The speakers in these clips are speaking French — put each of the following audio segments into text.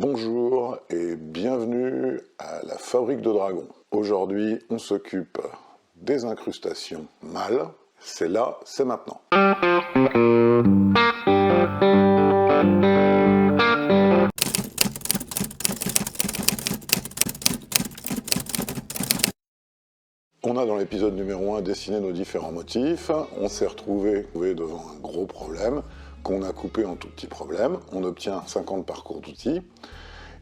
Bonjour et bienvenue à la Fabrique de Dragons. Aujourd'hui, on s'occupe des incrustations mâles. C'est là, c'est maintenant. On a dans l'épisode numéro 1 dessiné nos différents motifs. On s'est retrouvé devant un gros problème qu'on a coupé en tout petits problèmes. On obtient 50 parcours d'outils.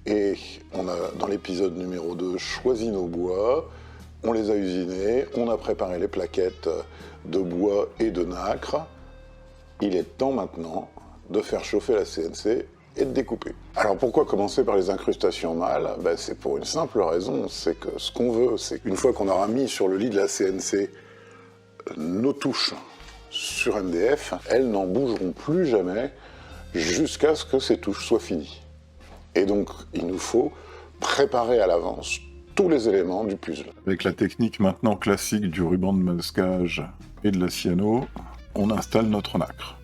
Et on a, dans l'épisode numéro 2, choisi nos bois, on les a usinés, on a préparé les plaquettes de bois et de nacre. Il est temps maintenant de faire chauffer la CNC et de découper. Alors pourquoi commencer par les incrustations mâles ? C'est pour une simple raison, c'est que ce qu'on veut, c'est qu'une fois qu'on aura mis sur le lit de la CNC nos touches sur MDF, elles n'en bougeront plus jamais jusqu'à ce que ces touches soient finies. Et donc, il nous faut préparer à l'avance tous les éléments du puzzle. Avec la technique maintenant classique du ruban de masquage et de la cyano, on installe notre nacre.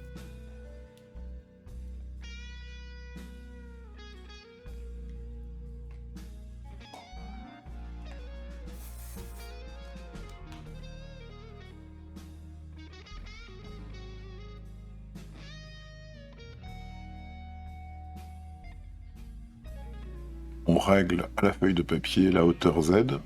On règle à la feuille de papier la hauteur Z.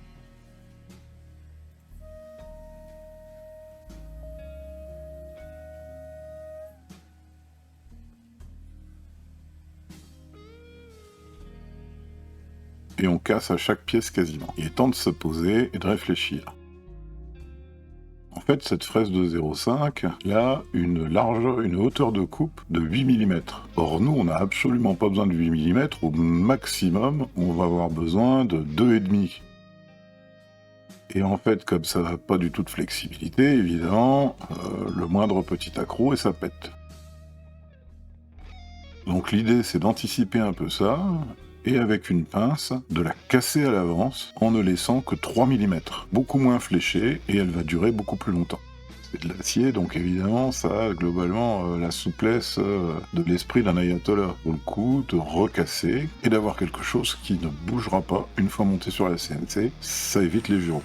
Et on casse à chaque pièce quasiment. Il est temps de se poser et de réfléchir. En fait, cette fraise de 0,5, elle a une hauteur de coupe de 8 mm. Or, nous, on n'a absolument pas besoin de 8 mm. Au maximum, on va avoir besoin de 2,5. Et en fait, comme ça n'a pas du tout de flexibilité, évidemment, le moindre petit accroc et ça pète. Donc l'idée, c'est d'anticiper un peu ça, et avec une pince, de la casser à l'avance en ne laissant que 3 mm, beaucoup moins fléchée, et elle va durer beaucoup plus longtemps. C'est de l'acier, donc évidemment, ça a globalement la souplesse de l'esprit d'un ayatollah. Pour le coup, de recasser, et d'avoir quelque chose qui ne bougera pas une fois monté sur la CNC, ça évite les jurons.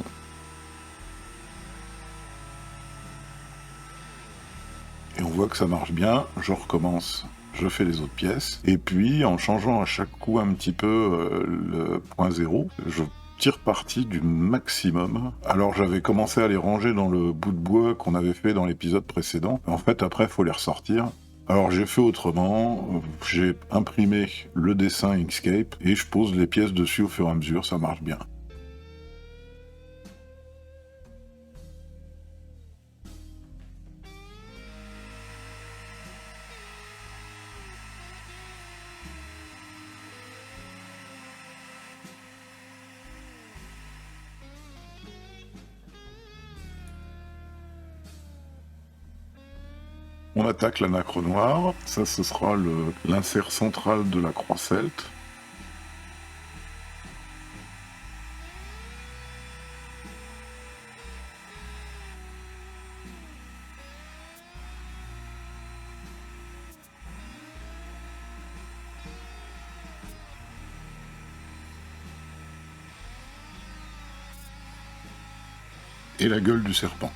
Et on voit que ça marche bien, je recommence. Je fais les autres pièces, et puis en changeant à chaque coup un petit peu le point zéro, je tire parti du maximum. Alors j'avais commencé à les ranger dans le bout de bois qu'on avait fait dans l'épisode précédent. En fait, après, il faut les ressortir. Alors j'ai fait autrement, j'ai imprimé le dessin Inkscape, et je pose les pièces dessus au fur et à mesure, ça marche bien. On attaque la nacre noire, ça ce sera l'insert central de la croix celte. Et la gueule du serpent.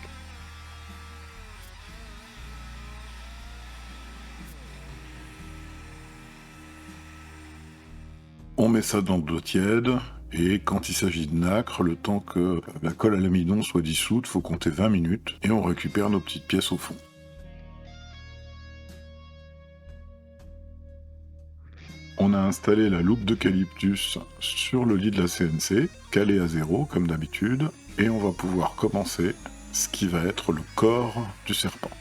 On met ça dans de l'eau tiède, et quand il s'agit de nacre, le temps que la colle à l'amidon soit dissoute, faut compter 20 minutes, et on récupère nos petites pièces au fond. On a installé la loupe d'eucalyptus sur le lit de la CNC, calée à 0 comme d'habitude, et on va pouvoir commencer ce qui va être le corps du serpent.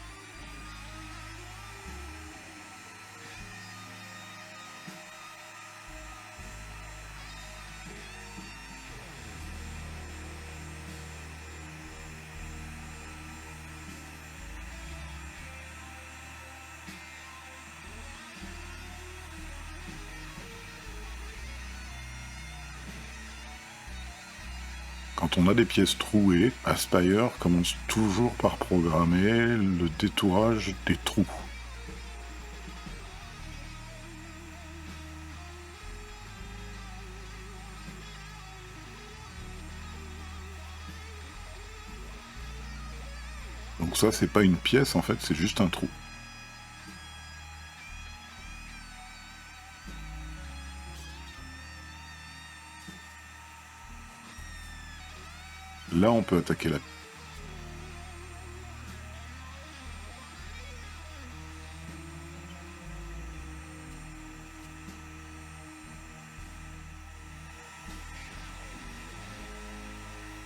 Quand on a des pièces trouées, Aspire commence toujours par programmer le détourage des trous. Donc ça, c'est pas une pièce, en fait, c'est juste un trou. Là, on peut attaquer la...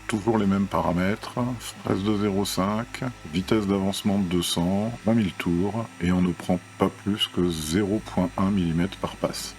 Toujours les mêmes paramètres, fraise de 0,5, vitesse d'avancement de 200, 20 000 tours, et on ne prend pas plus que 0,1 mm par passe.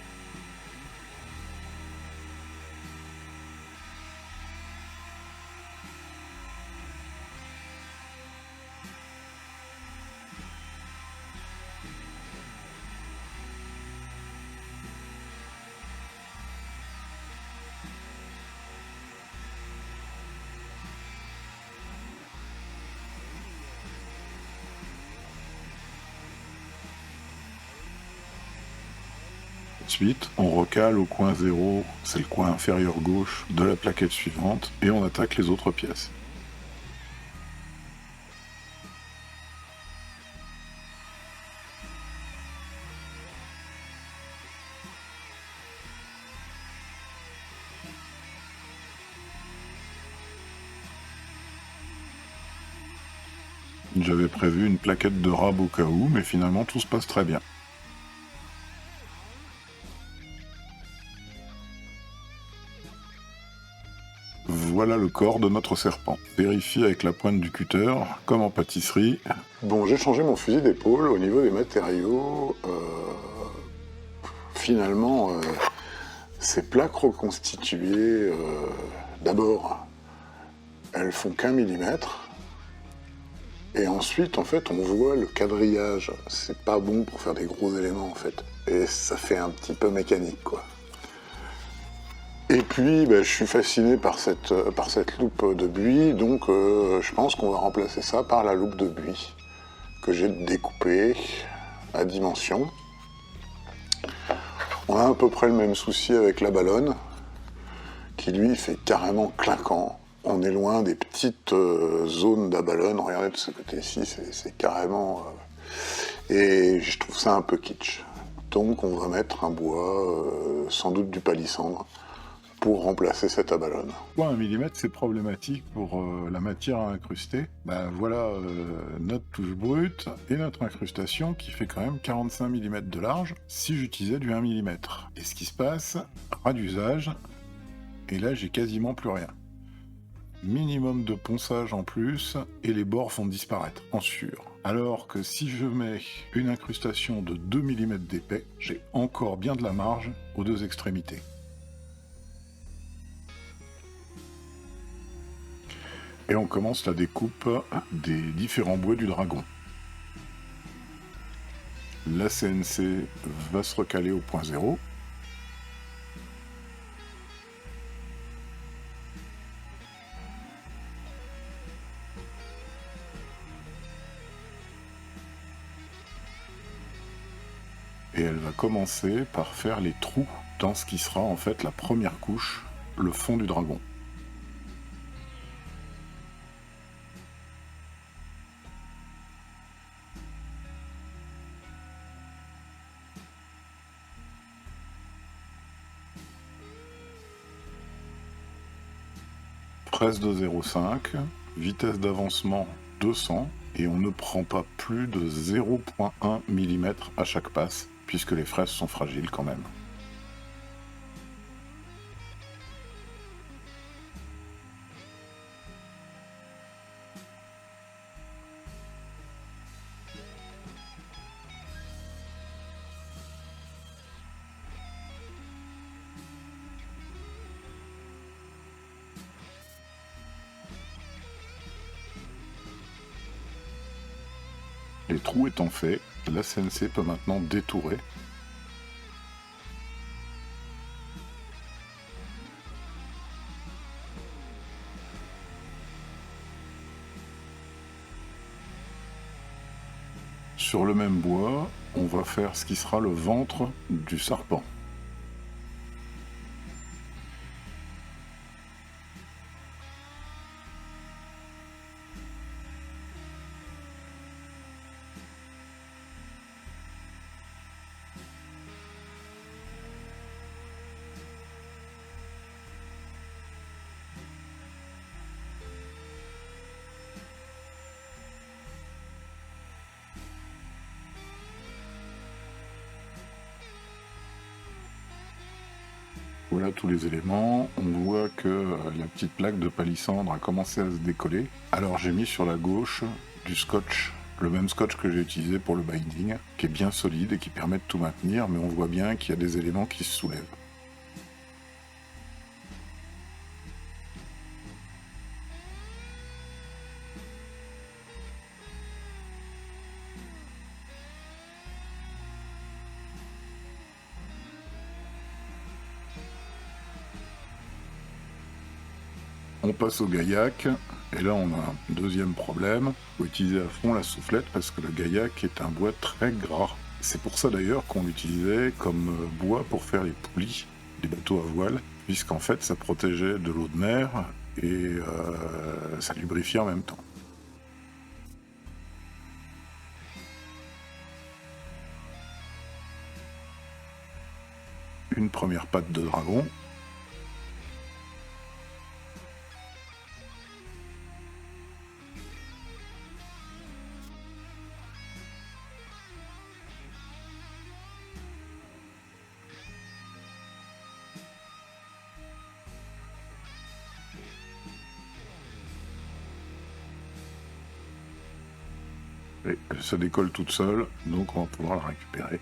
Ensuite, on recale au coin 0, c'est le coin inférieur gauche de la plaquette suivante, et on attaque les autres pièces. J'avais prévu une plaquette de rab au cas où, mais finalement tout se passe très bien. Voilà le corps de notre serpent. Vérifie avec la pointe du cutter, comme en pâtisserie. Bon, j'ai changé mon fusil d'épaule au niveau des matériaux. Finalement, ces plaques reconstituées, d'abord, elles font qu'1 millimètre. Et ensuite, en fait, on voit le quadrillage. C'est pas bon pour faire des gros éléments, en fait. Et ça fait un petit peu mécanique, quoi. Et puis, je suis fasciné par cette loupe de buis, donc je pense qu'on va remplacer ça par la loupe de buis que j'ai découpée à dimension. On a à peu près le même souci avec la ballonne, qui lui fait carrément clinquant. On est loin des petites zones d'abalone. Regardez de ce côté-ci, c'est carrément... Et je trouve ça un peu kitsch. Donc on va mettre un bois, sans doute du palissandre, pour remplacer cette abalone. Pourquoi 1 mm c'est problématique pour la matière à incruster? Voilà notre touche brute et notre incrustation qui fait quand même 45 mm de large si j'utilisais du 1 mm. Et ce qui se passe, ras d'usage, et là j'ai quasiment plus rien. Minimum de ponçage en plus et les bords vont disparaître en sueur. Alors que si je mets une incrustation de 2 mm d'épais, j'ai encore bien de la marge aux deux extrémités. Et on commence la découpe des différents bois du dragon. La CNC va se recaler au point 0. Et elle va commencer par faire les trous dans ce qui sera en fait la première couche, le fond du dragon. Fraise de 0,5, vitesse d'avancement 200, et on ne prend pas plus de 0,1 mm à chaque passe, puisque les fraises sont fragiles quand même. Les trous étant faits, la CNC peut maintenant détourer. Sur le même bois, on va faire ce qui sera le ventre du serpent. Voilà tous les éléments. On voit que la petite plaque de palissandre a commencé à se décoller. Alors j'ai mis sur la gauche du scotch, le même scotch que j'ai utilisé pour le binding, qui est bien solide et qui permet de tout maintenir, mais on voit bien qu'il y a des éléments qui se soulèvent. On passe au gaillac, et là on a un deuxième problème. Il faut utiliser à fond la soufflette parce que le gaillac est un bois très gras. C'est pour ça d'ailleurs qu'on l'utilisait comme bois pour faire les poulies des bateaux à voile, puisqu'en fait ça protégeait de l'eau de mer et ça lubrifiait en même temps. Une première patte de dragon. Et elle se décolle toute seule, donc on va pouvoir la récupérer.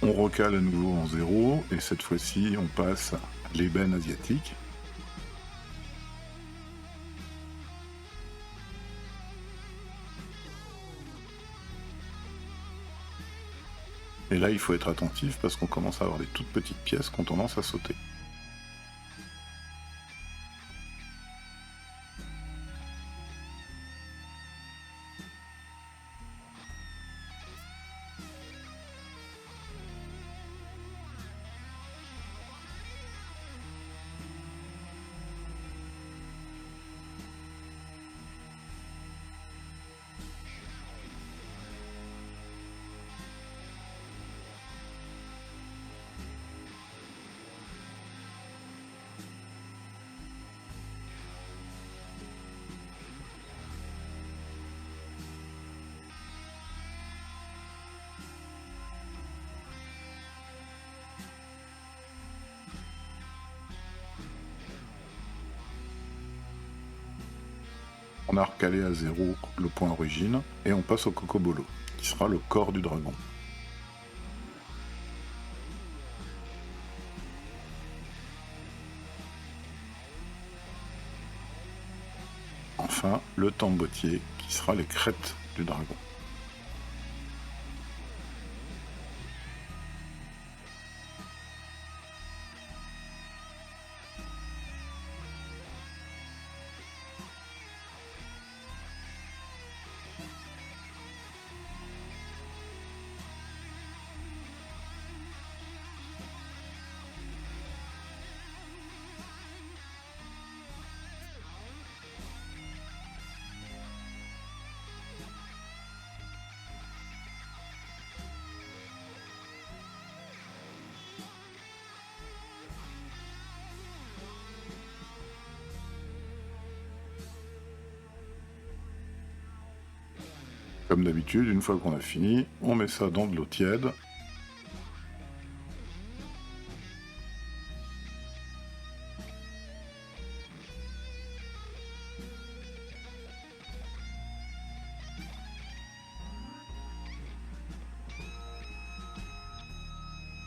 On recale à nouveau en 0, et cette fois-ci on passe à l'ébène asiatique. Et là il faut être attentif parce qu'on commence à avoir des toutes petites pièces qui ont tendance à sauter. On a recalé à 0 le point origine, et on passe au cocobolo, qui sera le corps du dragon. Enfin, le tambotier, qui sera les crêtes du dragon. Comme d'habitude, une fois qu'on a fini, on met ça dans de l'eau tiède.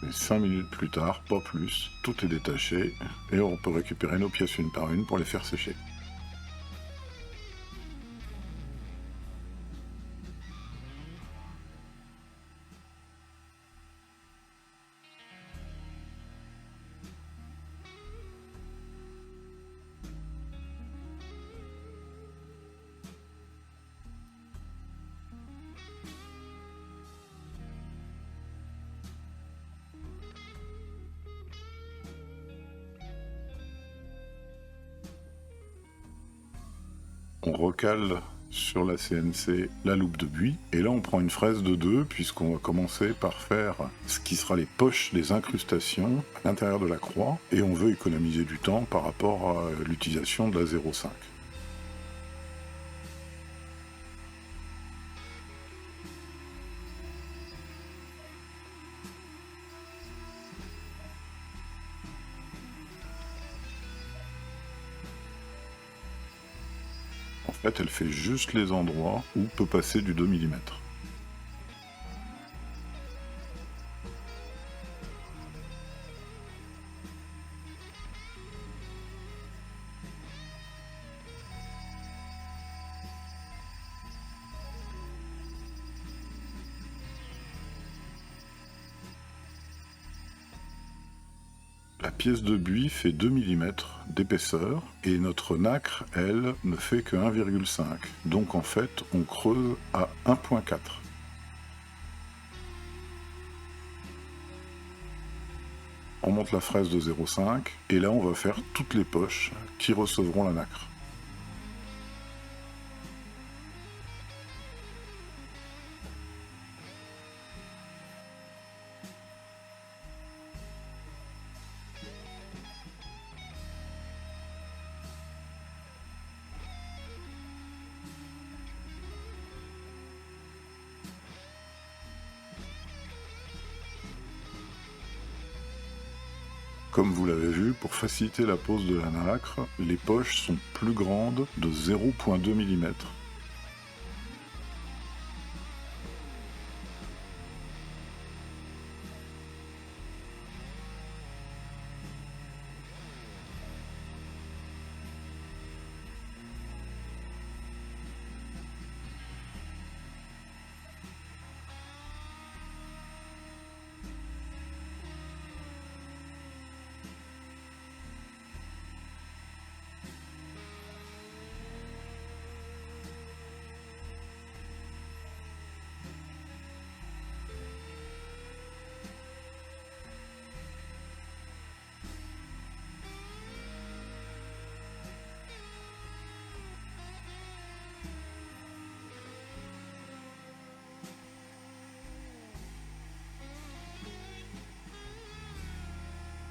Et 5 minutes plus tard, pas plus, tout est détaché, et on peut récupérer nos pièces une par une pour les faire sécher. On recale sur la CNC la loupe de buis, et là on prend une fraise de 2 puisqu'on va commencer par faire ce qui sera les poches des incrustations à l'intérieur de la croix, et on veut économiser du temps par rapport à l'utilisation de la 0,5. En fait, elle fait juste les endroits où peut passer du 2 mm. La pièce de buis fait 2 mm d'épaisseur et notre nacre, elle, ne fait que 1,5. Donc en fait, on creuse à 1,4. On monte la fraise de 0,5 et là on va faire toutes les poches qui recevront la nacre. Comme vous l'avez vu, pour faciliter la pose de la nacre, les poches sont plus grandes de 0,2 mm.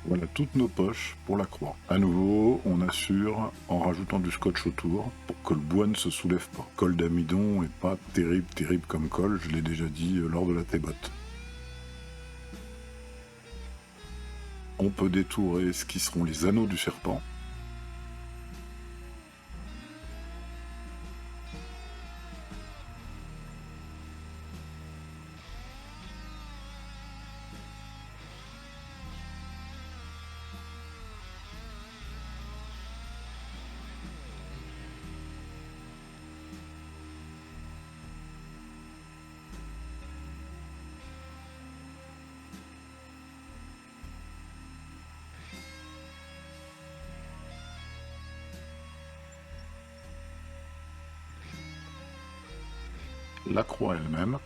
Voilà toutes nos poches pour la croix. À nouveau, on assure en rajoutant du scotch autour pour que le bois ne se soulève pas. Colle d'amidon est pas terrible comme colle, je l'ai déjà dit lors de la thébotte. On peut détourer ce qui seront les anneaux du serpent. La croix elle-même,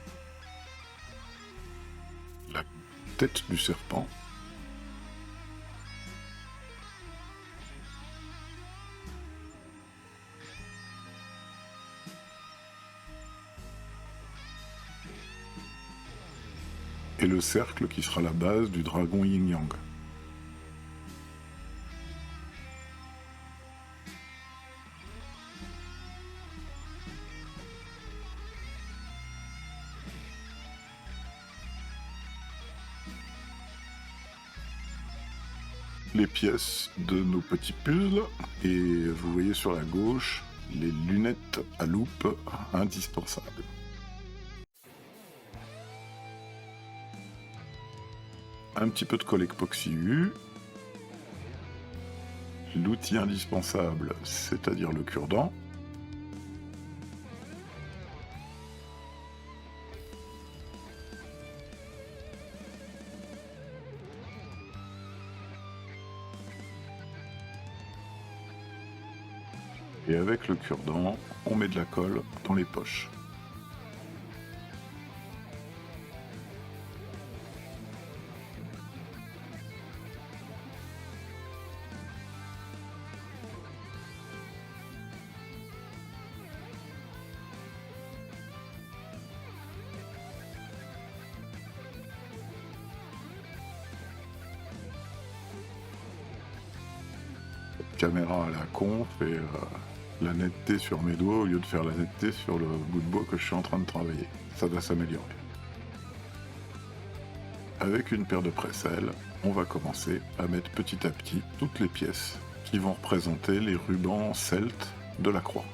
la tête du serpent, et le cercle qui sera la base du dragon yin-yang. Les pièces de nos petits puzzles, et vous voyez sur la gauche les lunettes à loupe indispensables. Un petit peu de colle époxy U, l'outil indispensable, c'est-à-dire le cure-dent, et avec le cure-dent, on met de la colle dans les poches. Caméra à la conf et la netteté sur mes doigts au lieu de faire la netteté sur le bout de bois que je suis en train de travailler. Ça va s'améliorer. Avec une paire de presse-ailes, on va commencer à mettre petit à petit toutes les pièces qui vont représenter les rubans celtes de la croix.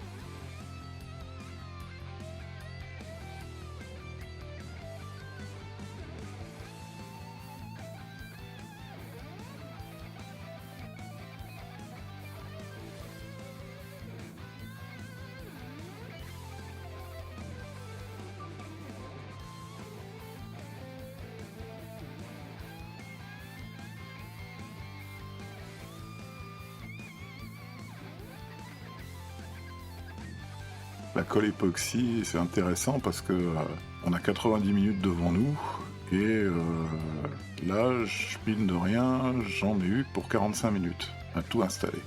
La colle époxy, c'est intéressant parce que on a 90 minutes devant nous et là, mine de rien, j'en ai eu pour 45 minutes à tout installer.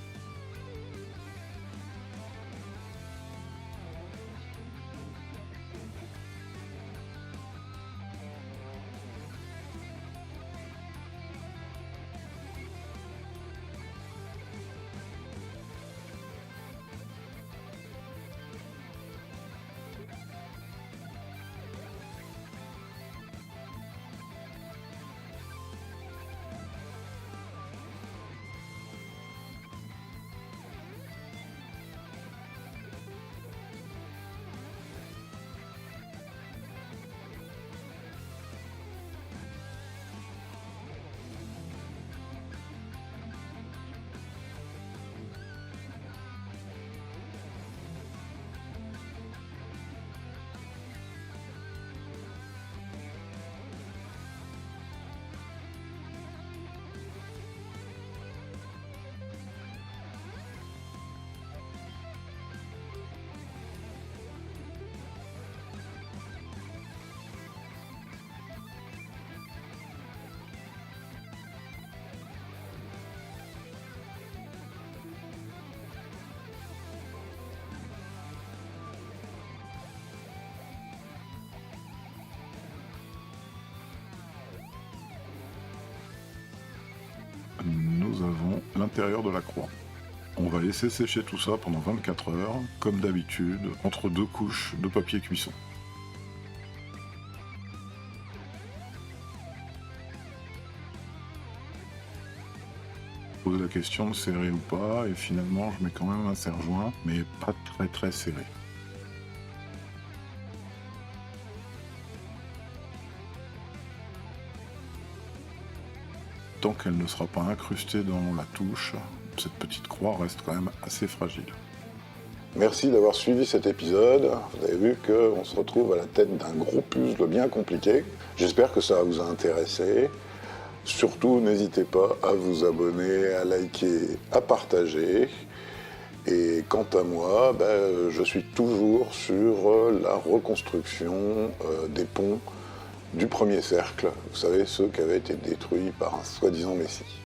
Nous avons l'intérieur de la croix. On va laisser sécher tout ça pendant 24 heures, comme d'habitude, entre 2 couches de papier cuisson. Poser la question de serrer ou pas, et finalement je mets quand même un serre-joint, mais pas très serré. Tant qu'elle ne sera pas incrustée dans la touche, cette petite croix reste quand même assez fragile. Merci d'avoir suivi cet épisode. Vous avez vu qu'on se retrouve à la tête d'un gros puzzle bien compliqué. J'espère que ça vous a intéressé. Surtout, n'hésitez pas à vous abonner, à liker, à partager. Et quant à moi, je suis toujours sur la reconstruction des ponts du premier cercle. Vous savez, ceux qui avaient été détruits par un soi-disant messie.